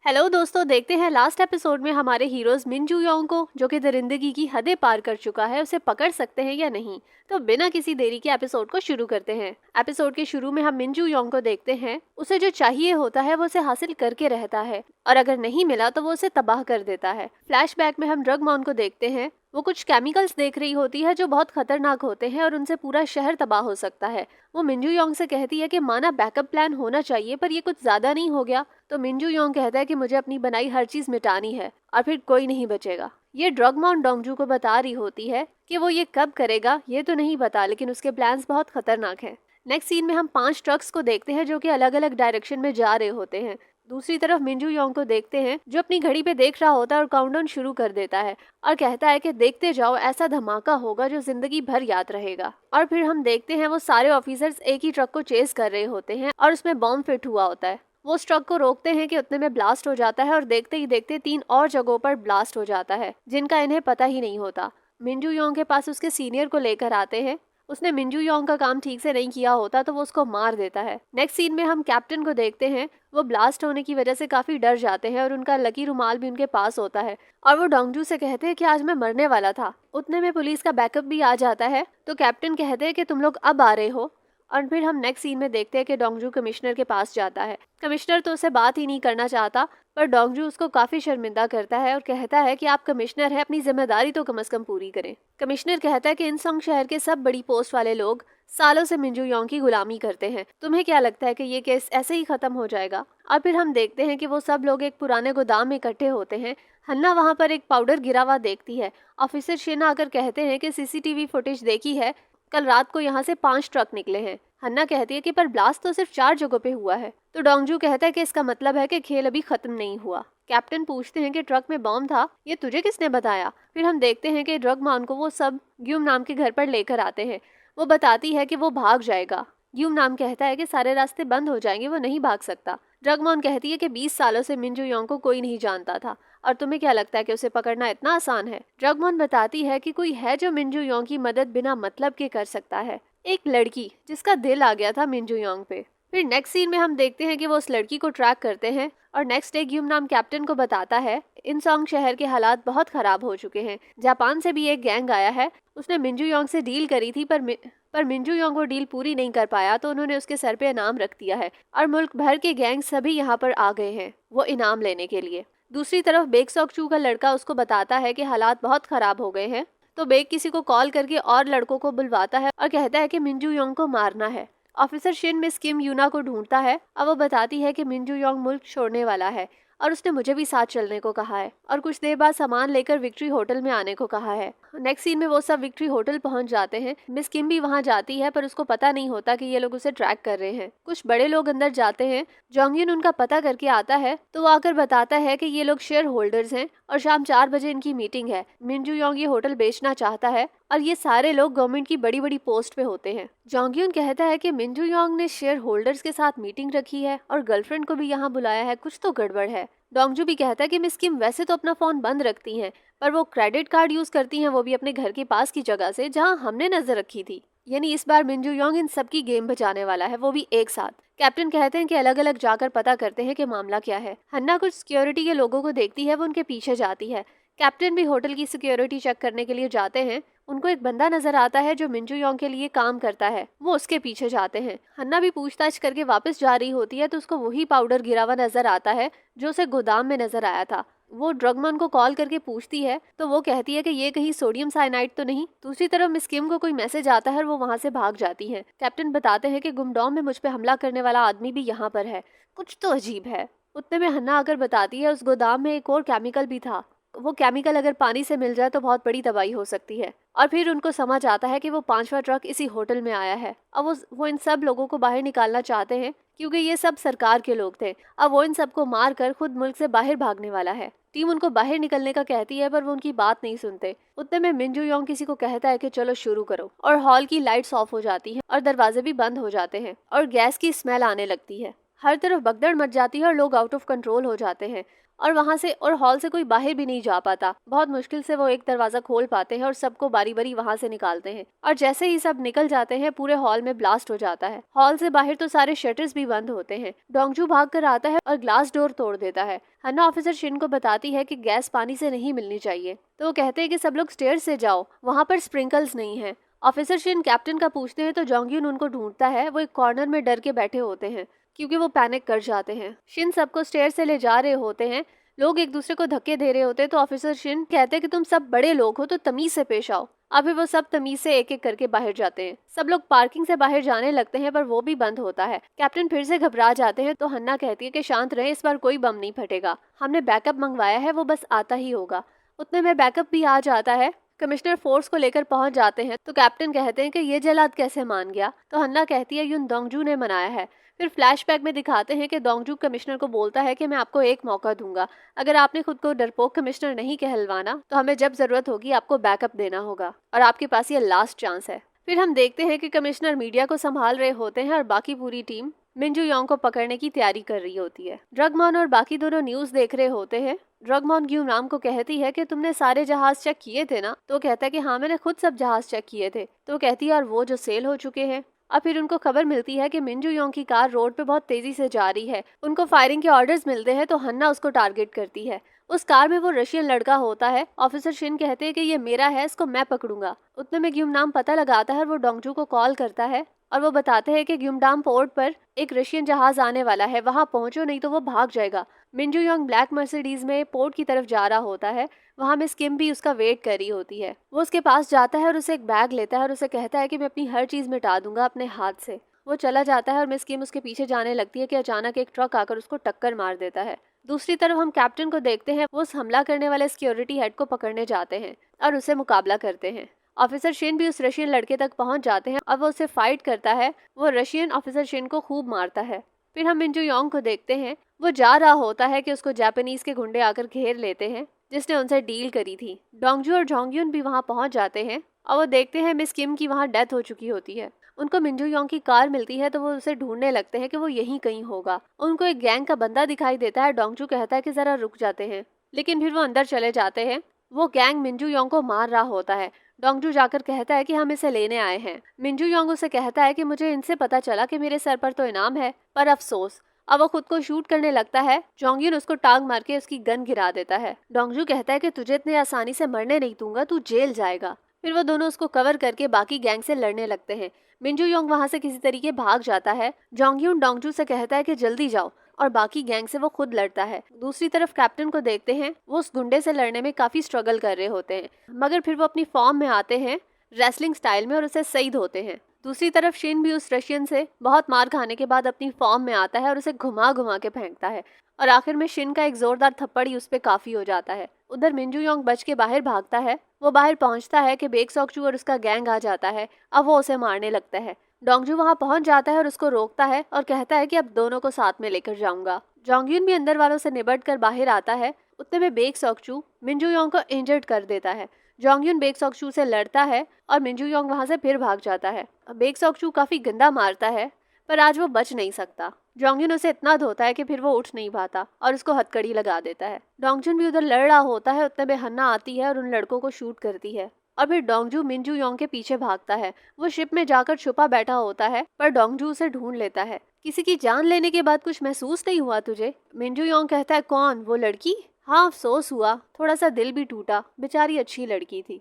Hello दोस्तों, देखते हैं लास्ट एपिसोड में हमारे हीरोज मिन जू योंग को, जो कि दरिंदगी की हदें पार कर चुका है, उसे पकड़ सकते हैं या नहीं। तो बिना किसी देरी के एपिसोड को शुरू करते हैं। एपिसोड के शुरू में हम मिन जू योंग को देखते हैं। उसे जो चाहिए होता है वो उसे हासिल करके रहता है, और अगर नहीं मिला तो वो उसे तबाह कर देता है। फ्लैशबैक में हम ड्रग मॉन को देखते हैं। वो कुछ केमिकल्स देख रही होती है जो बहुत खतरनाक होते हैं और उनसे पूरा शहर तबाह हो सकता है। वो मिंजू योंग से कहती है कि माना बैकअप प्लान होना चाहिए, पर ये कुछ ज्यादा नहीं हो गया। तो मिंजू योंग कहता है कि मुझे अपनी बनाई हर चीज मिटानी है और फिर कोई नहीं बचेगा। ये ड्रग मॉन डोंगजू को बता रही होती है कि वो ये कब करेगा ये तो नहीं पता, लेकिन उसके प्लान्स बहुत खतरनाक हैं। नेक्स्ट सीन में हम 5 ट्रक्स को देखते हैं जो कि अलग अलग डायरेक्शन में जा रहे होते हैं। दूसरी तरफ मिंजू योंग को देखते हैं जो अपनी घड़ी पे देख रहा होता है और काउंटडाउन शुरू कर देता है और कहता है कि देखते जाओ, ऐसा धमाका होगा जो जिंदगी भर याद रहेगा। और फिर हम देखते हैं वो सारे ऑफिसर्स एक ही ट्रक को चेस कर रहे होते हैं और उसमें बॉम्ब फिट हुआ होता है। वो उस ट्रक को रोकते हैं कि उतने में ब्लास्ट हो जाता है और देखते ही देखते 3 और जगहों पर ब्लास्ट हो जाता है जिनका इन्हें पता ही नहीं होता। मिंजू योंग के पास उसके सीनियर को लेकर आते हैं। उसने मिंजू योंग का काम ठीक से नहीं किया होता तो वो उसको मार देता है। नेक्स्ट सीन में हम कैप्टन को देखते हैं। वो ब्लास्ट होने की वजह से काफी डर जाते हैं और उनका लकी रुमाल भी उनके पास होता है और वो डोंगजू से कहते हैं कि आज मैं मरने वाला था। उतने में पुलिस का बैकअप भी आ जाता है तो कैप्टन कहते हैं कि तुम लोग अब आ रहे हो। और फिर हम नेक्स्ट सीन में देखते हैं कि डोंगजू कमिश्नर के पास जाता है। कमिश्नर तो उसे बात ही नहीं करना चाहता, पर डोंगजू उसको काफी शर्मिंदा करता है और कहता है कि आप कमिश्नर हैं, अपनी जिम्मेदारी तो कम से कम पूरी करें। कमिश्नर कहता है कि इंसोंग शहर के सब बड़ी पोस्ट वाले लोग सालों से मिंजू योंग की गुलामी करते हैं। तुम्हें क्या लगता है कि ये केस ऐसे ही खत्म हो जाएगा? और फिर हम देखते हैं कि वो सब लोग एक पुराने गोदाम में इकट्ठे होते हैं। हन्ना वहाँ पर एक पाउडर गिरा हुआ देखती है। ऑफिसर शिन आकर कहते हैं कि सीसीटीवी फुटेज देखी है, कल रात को यहाँ से 5 ट्रक निकले हैं। हन्ना कहती है कि पर ब्लास्ट तो सिर्फ 4 जगहों पे हुआ है। तो डोंगजू कहता है कि इसका मतलब है कि खेल अभी खत्म नहीं हुआ। कैप्टन पूछते हैं कि ट्रक में बॉम्ब था, ये तुझे किसने बताया? फिर हम देखते हैं कि ड्रग मान को वो सब ग्यूम नाम के घर पर लेकर आते हैं। वो बताती है कि वो भाग जाएगा। ग्यूम नाम कहता है कि सारे रास्ते बंद हो जाएंगे, वो नहीं भाग सकता। ड्रगमॉन कहती है कि 20 सालों से मिंजू योंग को कोई नहीं जानता था और तुम्हें क्या लगता है कि उसे पकड़ना इतना आसान है? ड्रगमॉन बताती है कि कोई है जो मिंजू योंग की मदद बिना मतलब के कर सकता है, एक लड़की जिसका दिल आ गया था मिंजू योंग पे। फिर नेक्स्ट सीन में हम देखते हैं कि वो उस लड़की को ट्रैक करते हैं और नेक्स्ट डे ग्यूम नाम कैप्टन को बताता है इंसोंग शहर के हालात बहुत खराब हो चुके हैं। जापान से भी एक गैंग आया है, उसने मिंजू योंग से डील करी थी पर मिंजू योंग वो डील पूरी नहीं कर पाया तो उन्होंने उसके सर पे इनाम रख दिया है और मुल्क भर के गैंग सभी यहाँ पर आ गए हैं वो इनाम लेने के लिए। दूसरी तरफ बेक सॉक चू का लड़का उसको बताता है कि हालात बहुत खराब हो गए हैं, तो बेक किसी को कॉल करके और लड़कों को बुलवाता है और कहता है कि मिंजू योंग को मारना है। ऑफिसर शिन मिस किम यूना को ढूंढता है और वो बताती है कि मिंजू योंग मुल्क छोड़ने वाला है और उसने मुझे भी साथ चलने को कहा है और कुछ देर बाद सामान लेकर विक्ट्री होटल में आने को कहा है। नेक्स्ट सीन में वो सब विक्ट्री होटल पहुंच जाते हैं। मिस किम भी वहां जाती है पर उसको पता नहीं होता कि ये लोग उसे ट्रैक कर रहे हैं। कुछ बड़े लोग अंदर जाते हैं। जोंगयुन उनका पता करके आता है तो वो आकर बताता है कि ये लोग शेयर होल्डर्स हैं और शाम 4 बजे इनकी मीटिंग है। मिंजू योंग ये होटल बेचना चाहता है और ये सारे लोग गवर्नमेंट की बड़ी बड़ी पोस्ट पे होते हैं। जोंगयुन कहता है कि मिंजू योंग ने शेयर होल्डर्स के साथ मीटिंग रखी है और गर्लफ्रेंड को भी यहाँ बुलाया है, कुछ तो गड़बड़ है। डोंगजू भी कहता है कि मिस किम वैसे तो अपना फोन बंद रखती हैं, पर वो क्रेडिट कार्ड यूज करती हैं, वो भी अपने घर के पास की जगह से जहां हमने नजर रखी थी। यानी इस बार मिंजू योंग इन सबकी गेम बचाने वाला है, वो भी एक साथ। कैप्टन कहते हैं कि अलग अलग जाकर पता करते हैं कि मामला क्या है। हन्ना कुछ सिक्योरिटी के लोगों को देखती है, वो उनके पीछे जाती है। कैप्टन भी होटल की सिक्योरिटी चेक करने के लिए जाते हैं। उनको एक बंदा नजर आता है जो मिंजू योंग के लिए काम करता है, वो उसके पीछे जाते हैं। हन्ना भी पूछताछ करके वापस जा रही होती है तो उसको वही पाउडर गिरा हुआ नजर आता है जो उसे गोदाम में नजर आया था। वो ड्रगमन को कॉल करके पूछती है तो वो कहती है कि ये कहीं सोडियम साइनाइड तो नहीं। दूसरी तरफ मिस किम को कोई मैसेज आता है और वो वहाँ से भाग जाती है। कैप्टन बताते हैं कि गुमडॉम में मुझ पे हमला करने वाला आदमी भी यहाँ पर है, कुछ तो अजीब है। उतने में हन्ना आकर बताती है उस गोदाम में एक और केमिकल भी था, वो केमिकल अगर पानी से मिल जाए तो बहुत बड़ी तबाही हो सकती है। और फिर उनको समझ आता है कि वो 5वां ट्रक इसी होटल में आया है। अब वो इन सब लोगों को बाहर निकालना चाहते हैं क्योंकि ये सब सरकार के लोग थे। अब वो इन सबको मार कर खुद मुल्क से बाहर भागने वाला है। टीम उनको बाहर निकलने का कहती है पर वो उनकी बात नहीं सुनते। उतने में मिंजू योंग किसी को कहता है कि चलो शुरू करो और हॉल की लाइट्स ऑफ हो जाती है और दरवाजे भी बंद हो जाते हैं और गैस की स्मेल आने लगती है। हर तरफ भगदड़ मच जाती है और लोग आउट ऑफ कंट्रोल हो जाते हैं और वहां से और हॉल से कोई बाहर भी नहीं जा पाता। बहुत मुश्किल से वो एक दरवाजा खोल पाते हैं और सबको बारी बारी वहां से निकालते हैं और जैसे ही सब निकल जाते हैं पूरे हॉल में ब्लास्ट हो जाता है। हॉल से बाहर तो सारे शटर्स भी बंद होते हैं। डोंगजू भाग कर आता है और ग्लास डोर तोड़ देता है। हन्ना ऑफिसर शिन को बताती है कि गैस पानी से नहीं मिलनी चाहिए, तो वो कहते हैं कि सब लोग स्टेयर से जाओ, वहाँ पर स्प्रिंकल्स नहीं है। ऑफिसर शिन कैप्टन का पूछते हैं तो जोंगयून उनको ढूंढता है। वो एक कॉर्नर में डर के बैठे होते हैं क्योंकि वो पैनिक कर जाते हैं। शिन सबको स्टेयर से ले जा रहे होते हैं। लोग एक दूसरे को धक्के दे रहे होते हैं तो ऑफिसर शिन कहते हैं कि तुम सब बड़े लोग हो तो तमीज से पेश आओ। अभी वो सब तमीज से एक एक करके बाहर जाते हैं। सब लोग पार्किंग से बाहर जाने लगते हैं पर वो भी बंद होता है। कैप्टन फिर से घबरा जाते हैं तो हन्ना कहती है कि शांत रहे, इस बार कोई बम नहीं फटेगा, हमने बैकअप मंगवाया है, वो बस आता ही होगा। उतने में बैकअप भी आ जाता है। कमिश्नर फोर्स को लेकर पहुंच जाते हैं तो कैप्टन कहते हैं कि ये जल्लाद कैसे मान गया, तो हन्ना कहती है यून डोंगजू ने मनाया है। फिर फ्लैशबैक में दिखाते हैं कि डोंगजू कमिश्नर को बोलता है कि मैं आपको एक मौका दूंगा, अगर आपने खुद को डरपोक कमिश्नर नहीं कहलवाना तो हमें जब जरूरत होगी आपको बैकअप देना होगा और आपके पास ये लास्ट चांस है। फिर हम देखते हैं कि कमिश्नर मीडिया को संभाल रहे होते हैं और बाकी पूरी टीम मिंजू योंग को पकड़ने की तैयारी कर रही होती है। ड्रगमॉन और बाकी दोनों न्यूज देख रहे होते हैं। ड्रगमॉन ग्यूम नाम को कहती है कि तुमने सारे जहाज चेक किए थे ना, तो कहता है कि हाँ मैंने खुद सब जहाज चेक किए थे। तो कहती है और वो जो सेल हो चुके हैं। अब फिर उनको खबर मिलती है कि मिंजू योंग की कार रोड पे बहुत तेजी से जा रही है। उनको फायरिंग के ऑर्डर्स मिलते हैं तो हन्ना उसको टारगेट करती है। उस कार में वो रशियन लड़का होता है। ऑफिसर शिन कहते हैं कि ये मेरा है, इसको मैं पकड़ूंगा। उतने में ग्यूम नाम पता लगाता है और वो डोंगजू को कॉल करता है और वो बताते हैं कि ग्युमडाम पोर्ट पर एक रशियन जहाज आने वाला है, वहां पहुंचो नहीं तो वो भाग जाएगा। मिंजू योंग ब्लैक मर्सिडीज में पोर्ट की तरफ जा रहा होता है। वहां मिस किम भी उसका वेट कर रही होती है। वो उसके पास जाता है और उसे एक बैग लेता है और उसे कहता है कि मैं अपनी हर चीज मिटा दूंगा अपने हाथ से। वो चला जाता है और मिस किम उसके पीछे जाने लगती है कि अचानक एक ट्रक आकर उसको टक्कर मार देता है। दूसरी तरफ हम कैप्टन को देखते हैं। वो उस हमला करने वाले सिक्योरिटी हेड को पकड़ने जाते हैं और उसे मुकाबला करते हैं। ऑफिसर शिन भी उस रशियन लड़के तक पहुंच जाते हैं और वो उससे फाइट करता है। वो रशियन ऑफिसर शिन को खूब मारता है। फिर हम मिंजू योंग को देखते हैं। वो जा रहा होता है कि उसको जापानीज के गुंडे आकर घेर लेते हैं जिसने उनसे डील करी थी। डोंगजू और जोंगयून भी वहां पहुंच जाते हैं और वो देखते हैं मिस किम की वहां डेथ हो चुकी होती है। उनको मिंजू योंग की कार मिलती है तो वो उसे ढूंढने लगते हैं कि वो यहीं कहीं होगा। उनको एक गैंग का बंदा दिखाई देता है। डोंगजू कहता है कि जरा रुक जाते हैं, लेकिन फिर वो अंदर चले जाते हैं। वो गैंग मिंजू योंग को मार रहा होता है। डोंगजू जाकर कहता है कि हम इसे लेने आए हैं। मिंजू योंग उसे कहता है कि मुझे इनसे पता चला कि मेरे सर पर तो इनाम है, पर अफसोस। अब वो खुद को शूट करने लगता है। जोंगयून उसको टांग मार के उसकी गन गिरा देता है। डोंगजू कहता है कि तुझे इतने आसानी से मरने नहीं दूंगा, तू जेल जाएगा। फिर वो दोनों उसको कवर करके बाकी गैंग से लड़ने लगते हैं। मिंजू योंग वहां से किसी तरीके भाग जाता है। जोंगयून डोंगजू से कहता है कि जल्दी जाओ और बाकी गैंग से वो खुद लड़ता है। दूसरी तरफ कैप्टन को देखते हैं। वो उस गुंडे से लड़ने में काफी स्ट्रगल कर रहे होते हैं, मगर फिर वो अपनी फॉर्म में आते हैं रेसलिंग स्टाइल में और उसे शहीद होते हैं। दूसरी तरफ शिन भी उस रशियन से बहुत मार खाने के बाद अपनी फॉर्म में आता है और उसे घुमा घुमा के फेंकता है और आखिर में शिन का एक जोरदार थप्पड़ ही उस पे काफी हो जाता है। उधर मिंजू योंग बच के बाहर भागता है। वो बाहर पहुंचता है कि बेक सॉकचू और उसका गैंग आ जाता है। अब वो उसे मारने लगता है। डोंगजू वहां पहुंच जाता है और उसको रोकता है और कहता है कि अब दोनों को साथ में लेकर जाऊंगा। जोंगयून भी अंदर वालों से निबट कर बाहर आता है। उतने में बेक सॉकचू मिंजू योंग को इंजर्ड कर देता है। जोंगयून बेक सॉकचू से लड़ता है और मिंजू योंग वहां से फिर भाग जाता है। बेक सॉकचू काफी गंदा मारता है पर आज वो बच नहीं सकता। जोंगयून उसे इतना धोता है कि फिर वो उठ नहीं पाता और उसको हथकड़ी लगा देता है। डोंगजून भी उधर लड़ रहा होता है। उतने में हन्ना आती है और उन लड़कों को शूट करती है और फिर डोंगजू मिंजू योंग के पीछे भागता है। वो शिप में जाकर छुपा बैठा होता है पर डोंगजू उसे ढूंढ लेता है। किसी की जान लेने के बाद कुछ महसूस नहीं हुआ तुझे? मिंजू योंग कहता है कौन, वो लड़की? हाँ अफसोस हुआ, थोड़ा सा दिल भी टूटा, बेचारी अच्छी लड़की थी।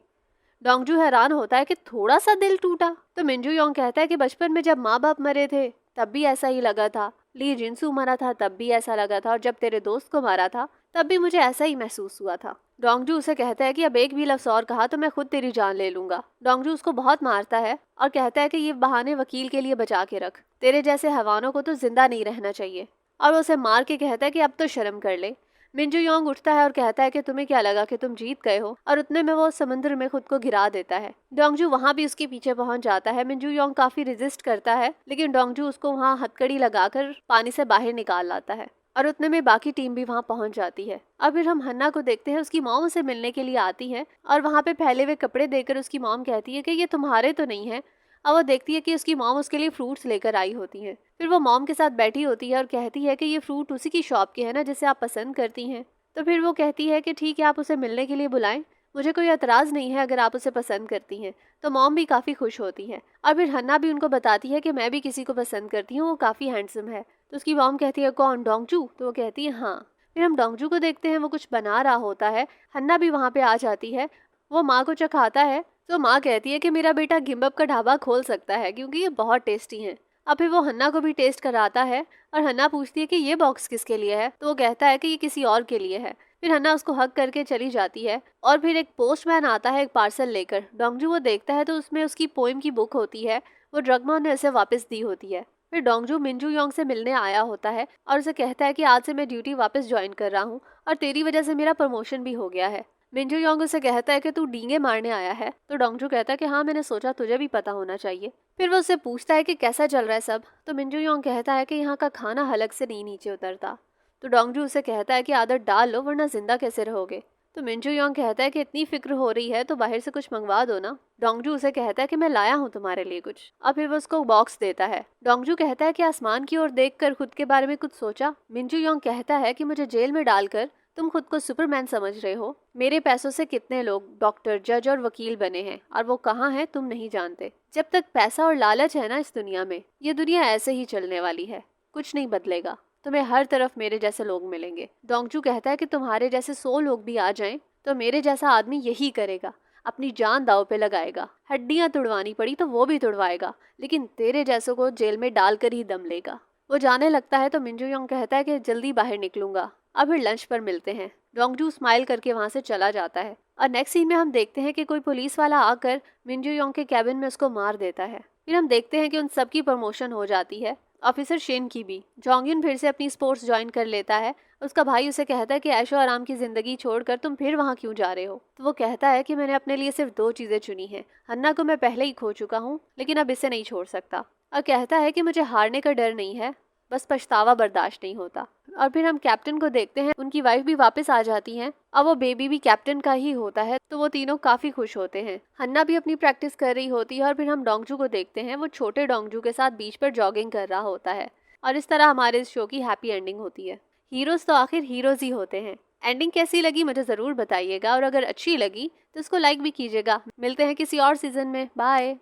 डोंगजू हैरान होता है कि थोड़ा सा दिल टूटा? तो मिंजू योंग कहता है कि बचपन में जब माँ बाप मरे थे तब भी ऐसा ही लगा था, ली जिनसू मरा था तब भी ऐसा लगा था और जब तेरे दोस्त को मारा था तब भी मुझे ऐसा ही महसूस हुआ था। डोंगजू उसे कहता है कि अब एक भी लफ्ज और कहा तो मैं खुद तेरी जान ले लूंगा। डोंगजू उसको बहुत मारता है और कहता है कि ये बहाने वकील के लिए बचा के रख, तेरे जैसे हैवानों को तो जिंदा नहीं रहना चाहिए। और वो उसे मार के कहता है कि अब तो शर्म कर ले। मिंजू योंग उठता है और कहता है कि तुम्हें क्या लगा कि तुम जीत गए हो, और उतने में वो समुद्र में खुद को गिरा देता है। डोंगजू वहां भी उसके पीछे पहुंच जाता है। मिंजू योंग काफी रेजिस्ट करता है लेकिन डोंगजू उसको वहां हथकड़ी लगाकर पानी से बाहर निकाल लाता है और उतने में बाकी टीम भी वहां पहुंच जाती है। अब फिर हम हन्ना को देखते हैं। उसकी मॉम उसे मिलने के लिए आती है और वहां पे फैले हुए कपड़े देकर उसकी मॉम कहती है कि ये तुम्हारे तो नहीं है, अब वो देखती है कि उसकी मॉम उसके लिए फ्रूट्स लेकर आई होती हैं। फिर वो मॉम के साथ बैठी होती है और कहती है कि ये फ्रूट उसी की शॉप के है ना जिसे आप पसंद करती हैं। तो फिर वो कहती है कि ठीक है, आप उसे मिलने के लिए बुलाएं, मुझे कोई एतराज़ नहीं है अगर आप उसे पसंद करती हैं। तो मॉम भी काफ़ी खुश होती है और फिर हन्ना भी उनको बताती है कि मैं भी किसी को पसंद करती हूँ, वो काफ़ी हैंडसम है। तो उसकी मॉम कहती है कौन, डोंगजू? तो वो कहती है हाँ। फिर हम डोंगजू को देखते हैं, वो कुछ बना रहा होता है। हन्ना भी वहाँ पे आ जाती है, वो माँ को चखाता है। तो माँ कहती है कि मेरा बेटा गिम्बप का ढाबा खोल सकता है क्योंकि ये बहुत टेस्टी हैं। अब फिर वो हन्ना को भी टेस्ट कराता है और हन्ना पूछती है कि ये बॉक्स किसके लिए है? तो वो कहता है कि ये किसी और के लिए है। फिर हन्ना उसको हग करके चली जाती है और फिर एक पोस्टमैन आता है एक पार्सल लेकर। डोंगजू वो देखता है तो उसमें उसकी पोएम की बुक होती है, वो ड्रगमा ने उसे वापस दी होती है। फिर डोंगजू मिंजू योंग से मिलने आया होता है और उसे कहता है कि आज से मैं ड्यूटी वापस ज्वाइन कर रहा हूँ और तेरी वजह से मेरा प्रमोशन भी हो गया है। मिंजू योंग उसे कहता है कि तू डींगे मारने आया है। तो डोंगजू कहता है कि हाँ, मैंने सोचा तुझे भी पता होना चाहिए। फिर वो उससे पूछता है कि कैसा चल रहा है सब। तो मिंजू योंग कहता है कि यहाँ का खाना हलक से नहीं नीचे उतरता। तो डोंगजू उसे कहता है कि आदत डाल लो वरना जिंदा कैसे रहोगे। तो मिंजू योंग कहता है कि इतनी फिक्र हो रही है तो बाहर से कुछ मंगवा दो ना। डोंगजू उसे कहता है कि मैं लाया हूँ तुम्हारे लिए कुछ। अब फिर वो उसको बॉक्स देता है। डोंगजू कहता है कि आसमान की ओर देखकर खुद के बारे में कुछ सोचा। मिंजू योंग कहता है कि मुझे जेल में डालकर तुम खुद को सुपरमैन समझ रहे हो। मेरे पैसों से कितने लोग डॉक्टर, जज और वकील बने हैं और वो कहाँ हैं तुम नहीं जानते। जब तक पैसा और लालच है ना इस दुनिया में, ये दुनिया ऐसे ही चलने वाली है, कुछ नहीं बदलेगा। तुम्हें हर तरफ मेरे जैसे लोग मिलेंगे। डोंगजू कहता है कि तुम्हारे जैसे 100 लोग भी आ जाएं तो मेरे जैसा आदमी यही करेगा, अपनी जान दांव पे लगाएगा। हड्डियां तुड़वानी पड़ी तो वो भी तुड़वाएगा, लेकिन तेरे जैसों को जेल में डालकर ही दम लेगा। वो जाने लगता है तो मिंजू योंग कहता है कि जल्दी बाहर निकलूंगा। अब फिर लंच पर मिलते हैं। डोंगजू स्माइल करके वहां से चला जाता है और नेक्स्ट सीन में हम देखते हैं कि कोई पुलिस वाला आकर मिंजू योंग के कैबिन में उसको मार देता है। फिर हम देखते हैं कि उन सबकी प्रमोशन हो जाती है, ऑफिसर शेन की भी। जोंगयुन फिर से अपनी स्पोर्ट्स ज्वाइन कर लेता है। उसका भाई उसे कहता है कि ऐशो आराम की जिंदगी छोड़कर तुम फिर वहाँ क्यों जा रहे हो। तो वो कहता है कि मैंने अपने लिए सिर्फ 2 चीजें चुनी हैं। हन्ना को मैं पहले ही खो चुका हूँ, लेकिन अब इसे नहीं छोड़ सकता। और कहता है कि मुझे हारने का डर नहीं है, बस पछतावा बर्दाश्त नहीं होता। और फिर हम कैप्टन को देखते हैं, उनकी वाइफ भी वापस आ जाती हैं। अब वो बेबी भी कैप्टन का ही होता है तो वो तीनों काफी खुश होते हैं। हन्ना भी अपनी प्रैक्टिस कर रही होती है और फिर हम डोंगजू को देखते हैं, वो छोटे डोंगजू के साथ बीच पर जॉगिंग कर रहा होता है। और इस तरह हमारे इस शो की हैप्पी एंडिंग होती है। हीरोज तो आखिर हीरोज ही होते हैं। एंडिंग कैसी लगी मुझे ज़रूर बताइएगा और अगर अच्छी लगी तो उसको लाइक भी कीजिएगा। मिलते हैं किसी और सीजन में। बाय।